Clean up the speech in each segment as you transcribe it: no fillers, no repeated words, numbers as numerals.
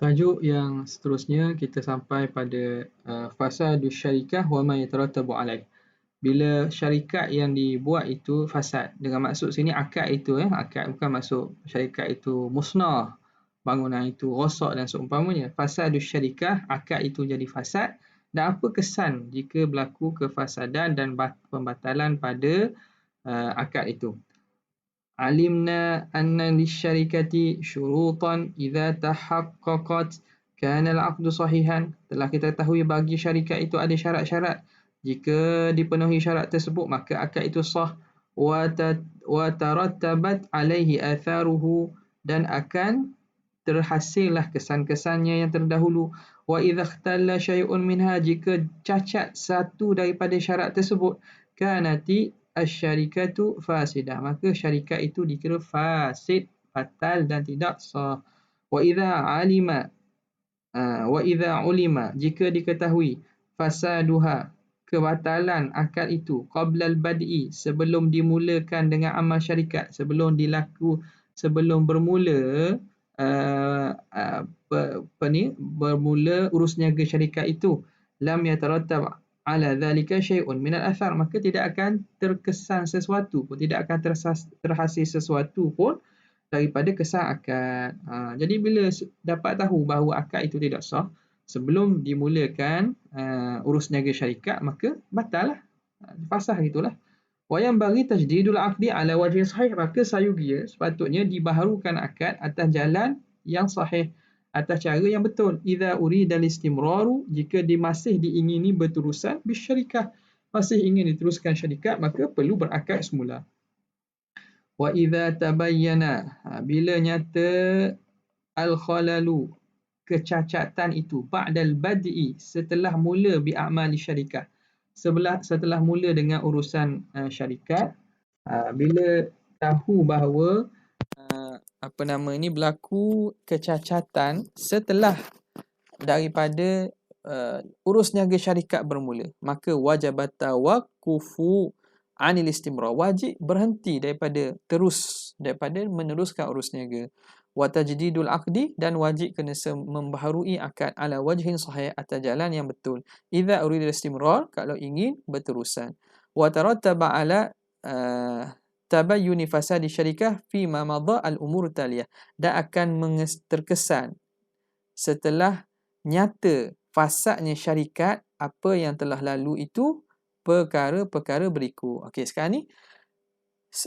Tajuk yang seterusnya kita sampai pada fasadus syarikah wa ma yatarattabu alaih. Bila syarikat yang dibuat itu fasad. Dengan maksud sini akad itu akad bukan maksud syarikat itu musnah, bangunan itu rosak dan seumpamanya. Fasadus syarikah, akad itu jadi fasad. Dan apa kesan jika berlaku kefasadan dan pembatalan pada akad itu? Alimna anna lisyarikati syurutan idza tahaqqaqat kana al-'aqdu sahihan. Telah kita ketahui bagi syarikat itu ada syarat-syarat. Jika dipenuhi syarat tersebut maka akad itu sah. Wa tarattabat alaihi atharuhu, dan akan terhasillah kesan-kesannya yang terdahulu. Wa idza ikhtalla syai'un minha, jika cacat satu daripada syarat tersebut, kanati asyarikatu fasidah, maka syarikat itu dikira fasid, fatal dan tidak sah. Wa idza ulima, jika diketahui fasaduha, kebatalan akad itu, qablal bad'i, sebelum dimulakan dengan amal syarikat, sebelum bermula bermula urus niaga syarikat itu, lam yatarattab ala dhalika syai'un min al-athar, maka tidak akan terkesan sesuatu pun, tidak akan terhasil sesuatu pun daripada kesan akad. Jadi bila dapat tahu bahawa akad itu tidak sah sebelum dimulakan urus niaga syarikat, maka batal lah, fasah gitulah. Wa yanbaghi tajdidul 'aqdi ala wajhin sahih, maka sayugia sepatutnya dibaharukan akad atas jalan yang sahih, atas cara yang betul. Idza urida al-istimraru, jika masih diingini berterusan bisyarikah, masih ingin diteruskan syarikat, maka perlu berakad semula. Wa idza tabayyana, bila nyata al-khalalu, kecacatan itu, ba'dal bad'i, setelah mula bi'amali syarikah, setelah mula dengan urusan syarikat, bila tahu bahawa berlaku kecacatan setelah daripada urus niaga syarikat bermula, maka wajibat tawaqqufu anil istimrar, wajib berhenti daripada meneruskan urus niaga. Wa tajdidul aqdi, dan wajib kena membaharui akad ala wajhin sahih, atas jalan yang betul. Idza urida istimrar, kalau ingin berterusan. Wa tarattaba ala tabayyuni fasadi syarikah fi ma madha al-umur taliyah, dan akan terkesan setelah nyata fasadnya syarikat apa yang telah lalu itu perkara-perkara berikut. Okey, sekarang ni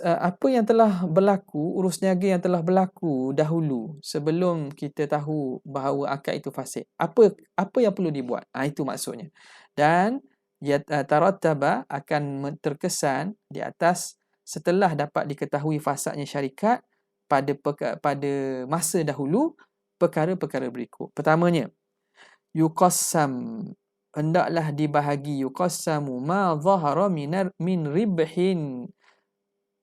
apa yang telah berlaku, urus niaga yang telah berlaku dahulu sebelum kita tahu bahawa akad itu fasid. Apa yang perlu dibuat? Itu maksudnya. Dan tarattaba, akan terkesan di atas setelah dapat diketahui fasadnya syarikat pada masa dahulu perkara-perkara berikut. Pertamanya, yuqassam, hendaklah dibahagi, yuqassamu ma zahara min ribhin,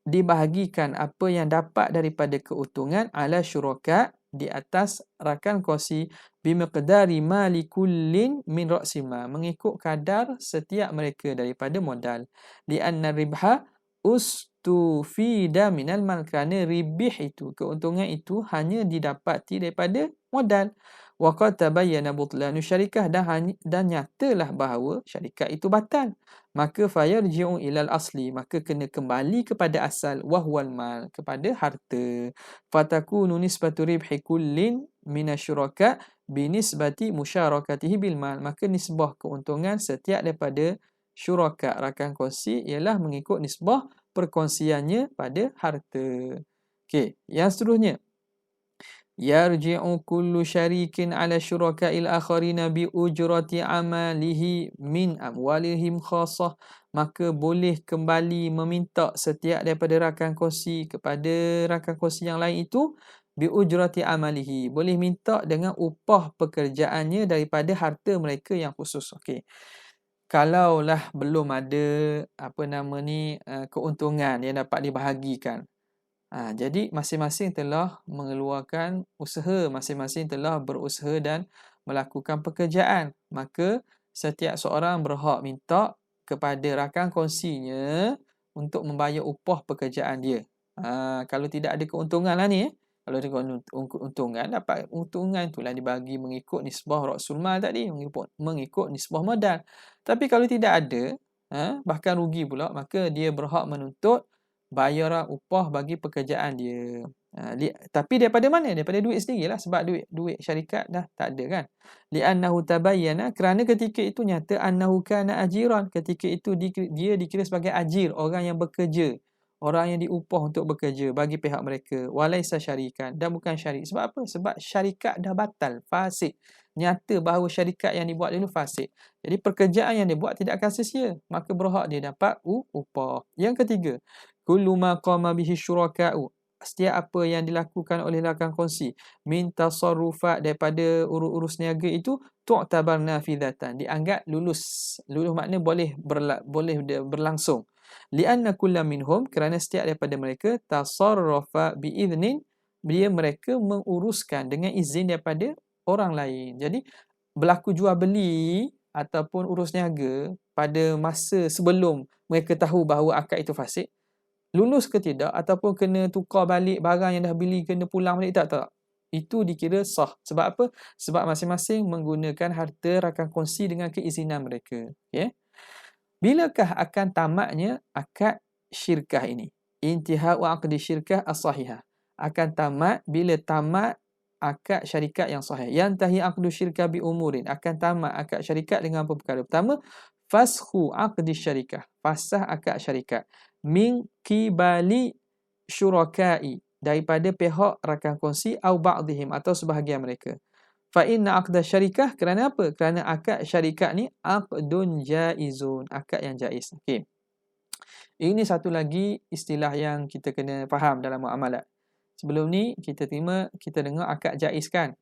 dibahagikan apa yang dapat daripada keuntungan, ala syuraka, di atas rakan kongsi, bimiqdari mali kullin min ra'sima, mengikut kadar setiap mereka daripada modal. Lianna ribha ustufida minal mal, kerana ribih itu, keuntungan itu hanya didapati daripada modal. Wa qad tabayyana butlanu syarikah, dan nyatalah bahawa syarikat itu batal. Maka fayarji'u ilal asli, maka kena kembali kepada asal, wahwal mal, kepada harta. Fatakunu nisbatu ribhi kullin minasyuraka binisbati musyarakatihi bil mal, maka nisbah keuntungan setiap daripada syuraka, rakan kongsi, ialah mengikut nisbah perkongsiannya pada harta. Okey, yang seterusnya, yarji'u kullu syarikin ala syuraka'il akharina bi ujrati amalihi min amwalihim khassah, maka boleh kembali meminta setiap daripada rakan kongsi kepada rakan kongsi yang lain itu bi ujrati amalihi, boleh minta dengan upah pekerjaannya daripada harta mereka yang khusus. Okey, kalaulah belum ada keuntungan yang dapat dibahagikan, jadi masing-masing telah mengeluarkan usaha, masing-masing telah berusaha dan melakukan pekerjaan, maka setiap seorang berhak minta kepada rakan kongsinya untuk membayar upah pekerjaan dia. Kalau tidak ada keuntungan lah ni, Kalau dia untungan, dapat untungan itulah dibagi mengikut nisbah Rasul Mal tadi, mengikut nisbah modal. Tapi kalau tidak ada, bahkan rugi pula, maka dia berhak menuntut bayaran upah bagi pekerjaan dia. Tapi daripada mana? Daripada duit sendirilah, sebab duit syarikat dah tak ada kan. Li'annahu tabayyana, kerana ketika itu nyata annahu kana ajiran, ketika itu dia dikira sebagai ajir, orang yang bekerja, orang yang diupah untuk bekerja bagi pihak mereka, walaisa syarikan, dan bukan syarik. Sebab apa? Sebab syarikat dah batal, fasik. Nyata bahawa syarikat yang dibuat dulu fasik. Jadi pekerjaan yang dia buat tidak akan sia-sia, maka berhak dia dapat upah. Yang ketiga, kullu ma qama bihi syuraka'u, setiap apa yang dilakukan oleh rakan kongsi, min tasarrufat, daripada urus niaga itu, tu'tabar nafidatan, dianggap lulus. Lulus makna boleh berlangsung. Lianna kulla minhum, kerana setiap daripada mereka, tasarrafa biiznin, mereka menguruskan dengan izin daripada orang lain. Jadi berlaku jual beli ataupun urus niaga pada masa sebelum mereka tahu bahawa akad itu fasik, lulus ke tidak, ataupun kena tukar balik barang yang dah beli, kena pulang balik, tak. Itu dikira sah. Sebab apa? Sebab masing-masing menggunakan harta rakan kongsi dengan keizinan mereka. Okay? Bilakah akan tamatnya akad syirkah ini? Intihau aqdi syirkah as-sahihah. Akan tamat bila tamat akad syarikat yang sahih. Yantahi aqdu syirkah bi umurin. Akan tamat akad syarikat dengan apa perkara? Pertama, fashu aqdi syarikah. Fasah akad syarikat. Min qibali syurakai, daripada pihak rakan kongsi, au ba'dihim, atau sebahagian mereka. Fa inna aqda syarikah, kerana apa? Kerana akad syarikat ni aqdun jaizun, akad yang jaiz. Okey. Ini satu lagi istilah yang kita kena faham dalam muamalat. Sebelum ni kita dengar akad jaiz kan.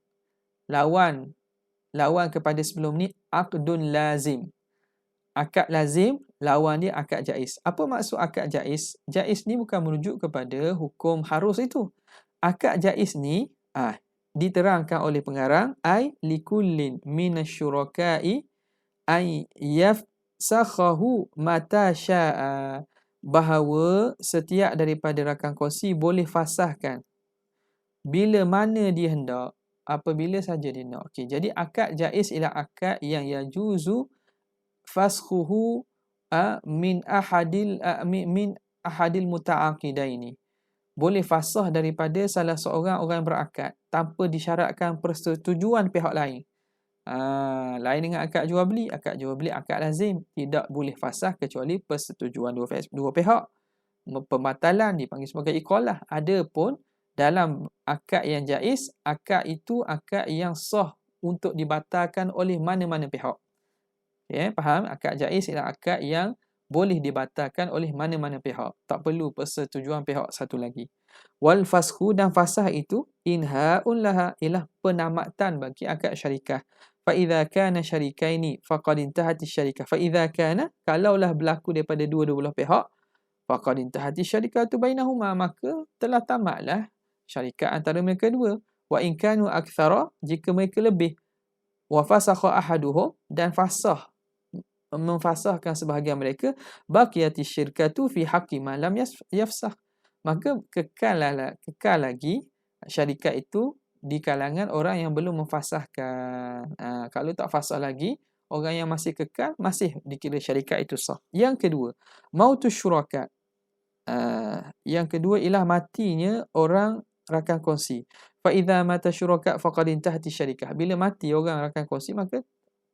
Lawan kepada sebelum ni aqdun lazim. Akad lazim, lawan dia akad jaiz. Apa maksud akad jaiz? Jaiz ni bukan merujuk kepada hukum harus itu. Akad jaiz ni diterangkan oleh pengarang, ai likullin minasyuraka'i ay yafsakhahu mata syaa, bahawa setiap daripada rakan kongsi boleh fasahkan bila mana dia hendak, apabila saja dia nak. Okey, jadi akad jaiz ialah akad yang yajuzu faskhuhu min ahadil muta'aqidaini. Boleh fasah daripada salah seorang orang berakad tanpa disyaratkan persetujuan pihak lain. Lain dengan akad jual beli. Akad jual beli, akad lazim, tidak boleh fasah kecuali persetujuan dua pihak. Pembatalan dipanggil sebagai iqalah. Adapun dalam akad yang jaiz, akad itu akad yang sah untuk dibatalkan oleh mana-mana pihak. Ya, faham? Akad jaiz ialah akad yang boleh dibatalkan oleh mana-mana pihak. Tak perlu persetujuan pihak satu lagi. Wal fashu, dan fasah itu inha'un laha, ialah penamatan bagi akad syarikah. Fa idza kana syarikaini faqad intahat syarikah. Fa idza kana, kalaulah berlaku daripada dua-dua pihak, faqad intahat syarikatu bainahuma, maka telah tamatlah syarikat antara mereka dua. Wa in kanu aktsara, jika mereka lebih. Wa fasakha ahaduhum, dan memfasahkan sebahagian mereka, baqiyati syirkatu fi haqqi man lam yafsah, maka kekal lagi syarikat itu di kalangan orang yang belum memfasahkan. Kalau tak fasah lagi, orang yang masih kekal masih dikira syarikat itu sah. Yang kedua, mautus syuraka. Yang kedua ialah matinya orang rakan kongsi. Fa idza mata syuraka faqad intahat syarikah. Bila mati orang rakan kongsi, maka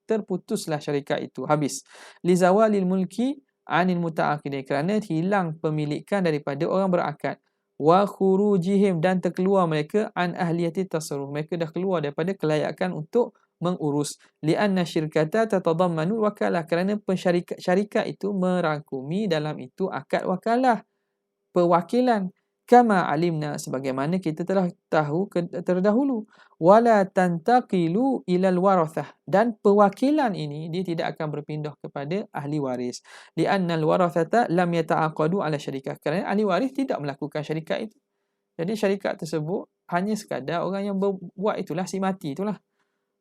terputuslah syarikat itu, habis. Li zawalil mulki anil muta'aqidin, kerana hilang pemilikan daripada orang berakad. Wa khurujihim, dan terkeluar mereka an ahliyati tasarruf, mereka dah keluar daripada kelayakan untuk mengurus. Lianna syirkata tatadammanu wakalah, kerana syarikat itu merangkumi dalam itu akad wakalah, perwakilan. Kama alimna, sebagaimana kita telah tahu terdahulu. Wala tantaqilu ilal warathah, dan perwakilan ini dia tidak akan berpindah kepada ahli waris. Li'annal warathata lam yata'aqadu ala syarikah, kerana ahli waris tidak melakukan syarikat itu. Jadi syarikat tersebut hanya sekadar orang yang berbuat itulah, si mati itulah.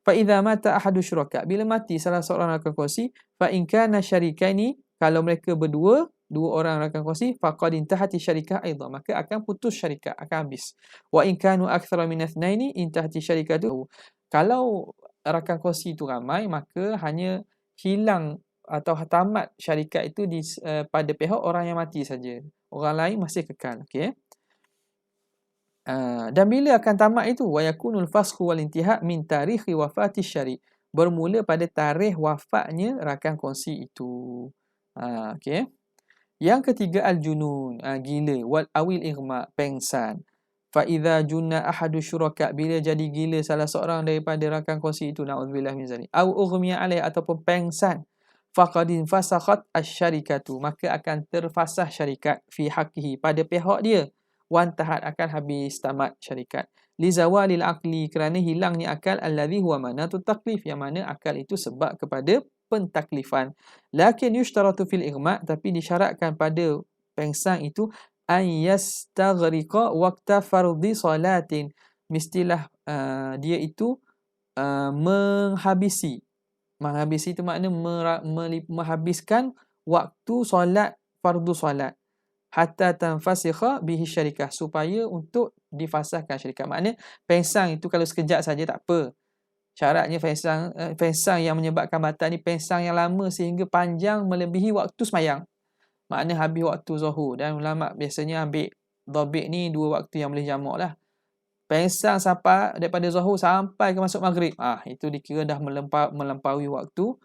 Fa idza mata ahadu syuraka, bila mati salah seorang rakan kongsi, fa in kana syarikaini, kalau mereka berdua, dua orang rakan kongsi, faqad intahati syarikah aidan, maka akan putus syarikat, akan habis. Wa in kanu aktsara min itsnaini intahati syarikatu. Kalau rakan kongsi itu ramai, maka hanya hilang atau tamat syarikat itu pada pihak orang yang mati saja. Orang lain masih kekal. Okey. Dan bila akan tamat itu, wa yakunul fasxu wal intihak min tarikhi wafati syari, bermula pada tarikh wafatnya rakan kongsi itu. Okey. Yang ketiga al-junun, gila, wal awil ighma, pengsan. Fa idza junna ahadu syuraka, bila jadi gila salah seorang daripada rakan kongsi itu, naudzubillah min zalik, au ughmiya alaih, ataupun pengsan, faqad fasakhat asy-syarikatu, maka akan terfasah syarikat fi haqqihi, pada pihak dia, wantahat, akan habis, tamat syarikat. Li zawalil aqli, kerana hilangnya akal, allazi huwa manatut taklif, yang mana akal itu sebab kepada pentaklifan. Lakin yushtaratu fil ighma, tapi disyaratkan pada pengsan itu, an yastaghriqa waqta fardhi salatin, mestilah dia itu menghabisi itu makna menghabiskan waktu solat fardu solat, hatta tanfasikha bihi syarikah, supaya untuk difasahkan syarikat. Maknanya pengsan itu kalau sekejap saja tak apa. Syaratnya pengsan yang menyebabkan batal ni pengsan yang lama sehingga panjang melebihi waktu semayang. Maknanya habis waktu zuhur, dan ulama biasanya ambil dhabit ni dua waktu yang boleh jamak lah. Pengsan sampai daripada zuhur sampai ke masuk maghrib, itu dikira dah melampaui waktu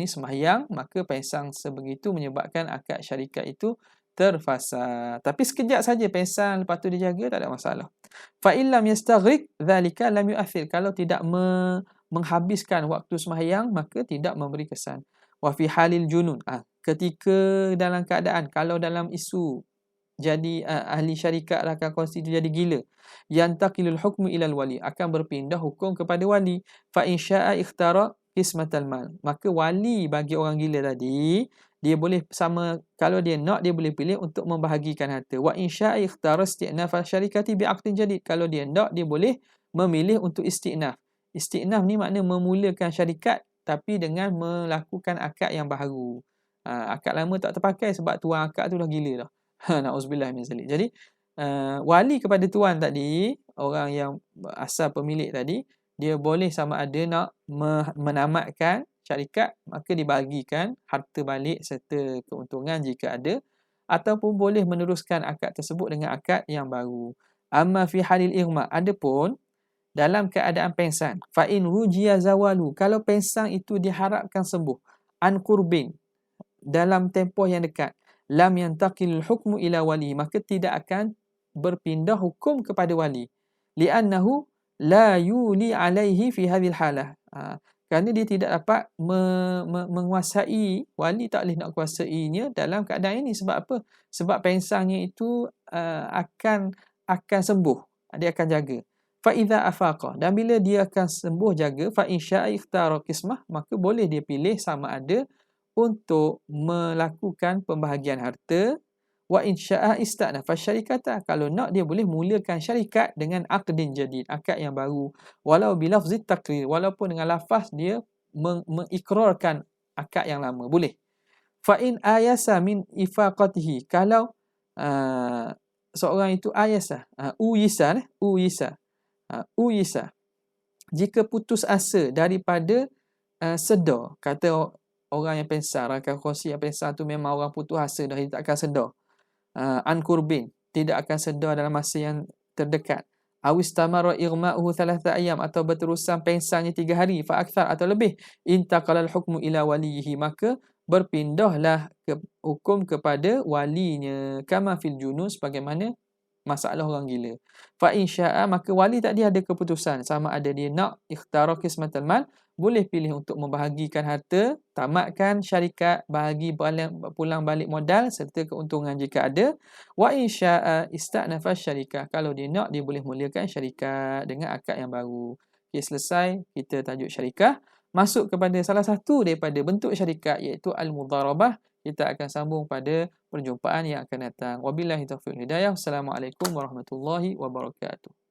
sembahyang, maka pengsan sebegitu menyebabkan akad syarikat itu terfasad. Tapi sekejap saja pengsan, lepas tu dia jaga, tak ada masalah. Fa illam yastaghriq dzalika lam yu'athir, kalau tidak menghabiskan waktu sembahyang, maka tidak memberi kesan. Wa fi halil junun, ketika dalam keadaan, kalau dalam isu jadi ahli syarikat rakan kongsi itu jadi gila, yantaqilul hukmu ilal wali, akan berpindah hukum kepada wali. Fa in syaa'a ikhtara qismatal mal, maka wali bagi orang gila tadi, dia boleh kalau dia nak, dia boleh pilih untuk membahagikan harta. Wa in syaa'a ikhtara isti'naf syarikati bi'aqdin jadid, kalau dia nak, dia boleh memilih untuk isti'naf. Isti'naf ni makna memulakan syarikat, tapi dengan melakukan akad yang baru. Akad lama tak terpakai sebab tuan akad tu dah gila dah. Na'udzubillah min zalik. Jadi wali kepada tuan tadi, orang yang asal pemilik tadi, dia boleh sama ada nak menamatkan syarikat, maka dibagikan harta balik serta keuntungan jika ada, ataupun boleh meneruskan akad tersebut dengan akad yang baru. Amma fi halil ighma, adapun dalam keadaan pengsan, fa in rujiya zawalu, kalau pengsan itu diharapkan sembuh, an qurbin, dalam tempoh yang dekat, lam yantaqil hukmu ila wali, maka tidak akan berpindah hukum kepada wali. Li'annahu la yuli alaihi fi hadhil halah. Kerana dia tidak dapat menguasai, wali tak boleh nak kuasainya dalam keadaan ini. Sebab apa? Sebab pengsannya itu akan sembuh, dia akan jaga. Fa idza afaqa, dan bila dia akan sembuh jaga, fa in syaa'a ikhtara qismah, maka boleh dia pilih sama ada untuk melakukan pembahagian harta, wa in syaa'a ista'nafa syarikata, kalau nak dia boleh mulakan syarikat dengan aqdin jadid, akad yang baru, walau bilafzit takrir, walaupun dengan lafaz dia mengikrarkan akad yang lama, boleh. Fa in ayasa min ifaqatihi, kalau seorang itu uyisa, jika putus asa daripada sedar, kata orang yang pengsan, rakan kongsi yang pengsan tu memang orang putus asa dah, dia tak akan sedar. An qurbin, tidak akan sedar dalam masa yang terdekat. Awistamara ighma'uhu 3 ayyam, atau berterusan pengsannya 3 hari, fa akthar, atau lebih. Intaqalal hukmu ila walihi, maka berpindahlah hukum kepada walinya. Kama fil junun, sebagaimana masalah orang gila. Fa in syaa'a, maka wali tadi ada keputusan, sama ada dia nak ikhtara qismatal mal, boleh pilih untuk membahagikan harta, tamatkan syarikat, bahagi pulang balik modal serta keuntungan jika ada. Wa in syaa'a ista'nafa syarikah, kalau dia nak, dia boleh mulakan syarikat dengan akad yang baru. Okay, selesai kita tajuk syarikah. Masuk kepada salah satu daripada bentuk syarikat, iaitu al-mudharabah. Kita akan sambung pada perjumpaan yang akan datang. Wabillahi taufiq wal hidayah. Assalamualaikum warahmatullahi wabarakatuh.